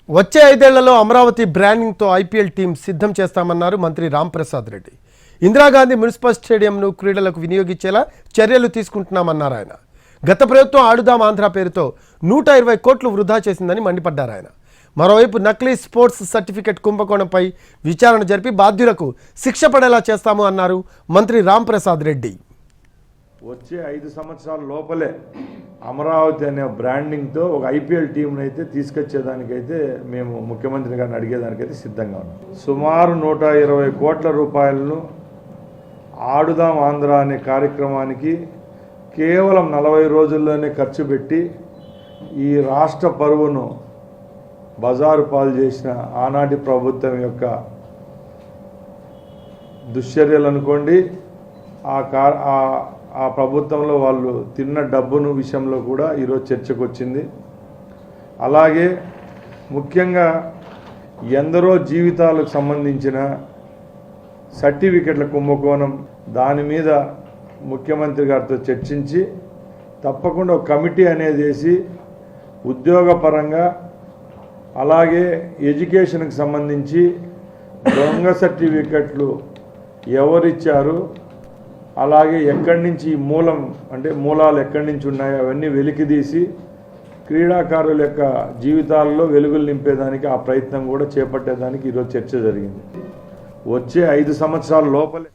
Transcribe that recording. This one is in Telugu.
వచ్చే 5 ఏళ్లలో అమరావతి బ్రాండింగ్తో ఐపీఎల్ టీం సిద్ధం చేస్తామన్నారు మంత్రి రాంప్రసాద్ రెడ్డి. ఇందిరాగాంధీ మున్సిపల్ స్టేడియంను క్రీడలకు వినియోగించేలా చర్యలు తీసుకుంటున్నామన్నారు ఆయన. గత ప్రభుత్వం ఆడుదాం ఆంధ్ర పేరుతో 120 కోట్లు వృధా చేసిందని మండిపడ్డారు ఆయన. మరోవైపు నకిలీ స్పోర్ట్స్ సర్టిఫికెట్ కుంభకోణంపై విచారణ జరిపి బాధ్యులకు శిక్ష పడేలా చేస్తాము అన్నారు మంత్రి రాంప్రసాద్ రెడ్డి. వచ్చే 5 సంవత్సరాల లోపలే అమరావతి అనే బ్రాండింగ్తో ఒక ఐపీఎల్ టీంని అయితే తీసుకొచ్చేదానికైతే మేము ముఖ్యమంత్రి గారిని అడిగేదానికైతే సిద్ధంగా ఉన్నాం. సుమారు 120 కోట్ల రూపాయలను ఆడుదాం ఆంధ్ర అనే కార్యక్రమానికి కేవలం 40 రోజుల్లోనే ఖర్చు పెట్టి ఈ రాష్ట్ర పరువును బజారు పాలు చేసిన ఆనాటి ప్రభుత్వం యొక్క దుశ్చర్యలు అనుకోండి, ఆ ప్రభుత్వంలో వాళ్ళు తిన్న డబ్బును విషయంలో కూడా ఈరోజు చర్చకు వచ్చింది. అలాగే ముఖ్యంగా ఎందరో జీవితాలకు సంబంధించిన సర్టిఫికెట్ల కుంభకోణం, దాని మీద ముఖ్యమంత్రి గారితో చర్చించి తప్పకుండా ఒక కమిటీ అనేది వేసి ఉద్యోగపరంగా అలాగే ఎడ్యుకేషన్కి సంబంధించి దొంగ సర్టిఫికెట్లు ఎవరిచ్చారు, అలాగే ఎక్కడి నుంచి మూలాలు ఎక్కడి నుంచి ఉన్నాయో అవన్నీ వెలికితీసి క్రీడాకారుల యొక్క జీవితాల్లో వెలుగులు నింపేదానికి ఆ ప్రయత్నం కూడా చేపట్టేదానికి ఈరోజు చర్చ జరిగింది. వచ్చే 5 సంవత్సరాల లోపలే